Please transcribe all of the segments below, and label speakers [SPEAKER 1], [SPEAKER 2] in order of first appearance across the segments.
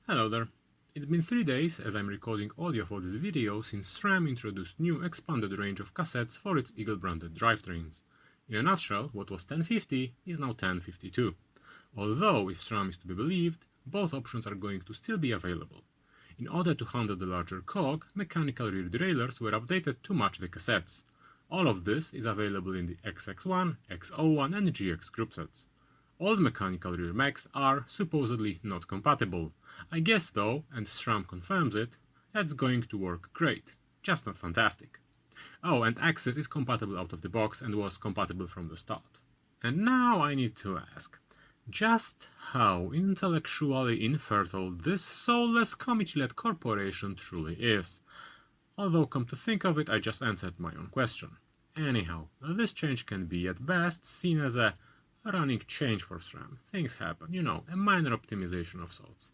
[SPEAKER 1] Hello there. It's been 3 days as I'm recording audio for this video since Sram introduced new expanded range of cassettes for its Eagle branded drivetrains. In a nutshell, what was 1050 is now 1052. Although, if Sram is to be believed, both options are going to still be available. In order to handle the larger cog, mechanical rear derailleurs were updated to match the cassettes. All of this is available in the XX1, X01 and GX group sets. Old mechanical rear mechs are supposedly not compatible. I guess though, and Sram confirms it, that's going to work great, just not fantastic. Oh, and Axis is compatible out of the box and was compatible from the start. And now I need to ask, just how intellectually infertile this soulless committee-led corporation truly is. Although come to think of it, I just answered my own question. Anyhow, this change can be at best seen as a running change for Sram. Things happen, a minor optimization of sorts.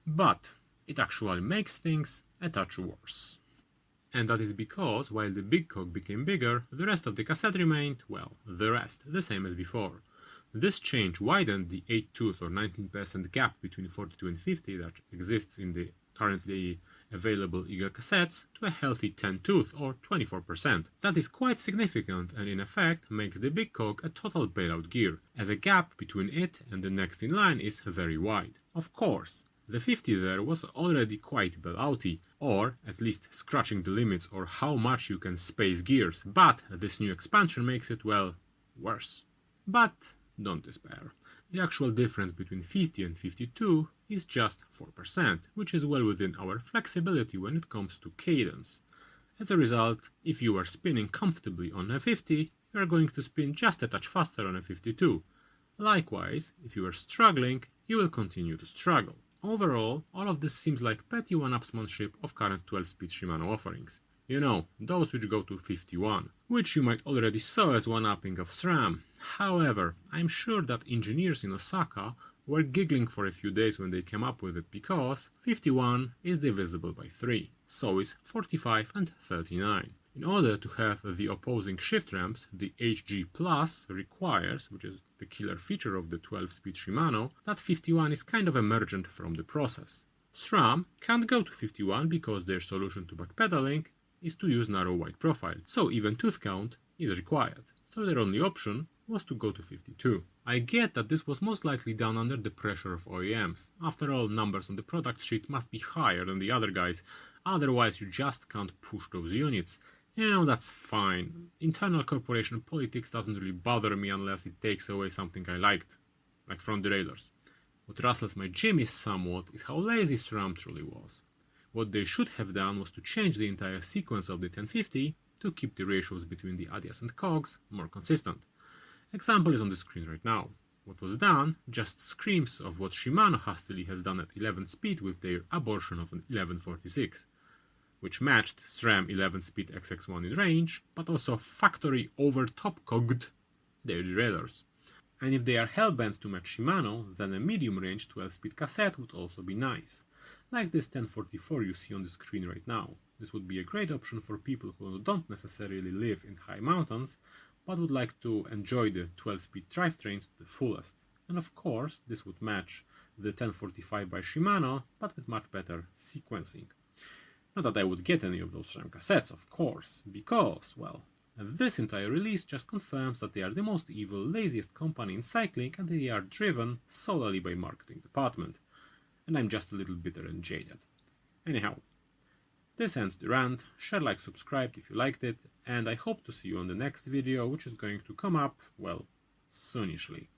[SPEAKER 1] But it actually makes things a touch worse. And that is because, while the big cog became bigger, the rest of the cassette remained, well, the same as before. This change widened the 8-tooth or 19% gap between 42 and 50 that exists in the currently available Eagle cassettes to a healthy 10-tooth or 24%. That is quite significant and in effect makes the big cog a total bailout gear, as a gap between it and the next in line is very wide. Of course, the 50 there was already quite bailouty, or at least scratching the limits or how much you can space gears, but this new expansion makes it, well, worse. But don't despair. The actual difference between 50 and 52 is just 4%, which is well within our flexibility when it comes to cadence. As a result, if you are spinning comfortably on a 50, you are going to spin just a touch faster on a 52. Likewise, if you are struggling, you will continue to struggle. Overall, all of this seems like petty one-upsmanship of current 12-speed Shimano offerings. Those which go to 51, which you might already saw as one-upping of SRAM. However, I'm sure that engineers in Osaka were giggling for a few days when they came up with it because 51 is divisible by 3, so is 45 and 39. In order to have the opposing shift ramps, the HG Plus requires, which is the killer feature of the 12-speed Shimano, that 51 is kind of emergent from the process. SRAM can't go to 51 because their solution to backpedaling is to use narrow wide profile, so even tooth count is required. So their only option was to go to 52. I get that this was most likely done under the pressure of OEMs. After all, numbers on the product sheet must be higher than the other guys, otherwise you just can't push those units. That's fine. Internal corporation politics doesn't really bother me unless it takes away something I liked, like front derailleurs. What rustles my jimmy somewhat is how lazy SRAM truly was. What they should have done was to change the entire sequence of the 1050 to keep the ratios between the adjacent cogs more consistent. Example is on the screen right now. What was done just screams of what Shimano hastily has done at 11 speed with their abortion of an 1146, which matched SRAM 11 speed XX1 in range, but also factory over top cogged their derailleurs. And if they are hellbent to match Shimano, then a medium range 12 speed cassette would also be nice. Like this 1044 you see on the screen right now. This would be a great option for people who don't necessarily live in high mountains, but would like to enjoy the 12-speed drivetrains to the fullest. And of course, this would match the 1045 by Shimano, but with much better sequencing. Not that I would get any of those SRAM cassettes, of course, because, well, this entire release just confirms that they are the most evil, laziest company in cycling and they are driven solely by marketing department. And I'm just a little bitter and jaded. Anyhow, this ends the rant. Share, like, subscribe if you liked it, and I hope to see you on the next video, which is going to come up, well, soonishly.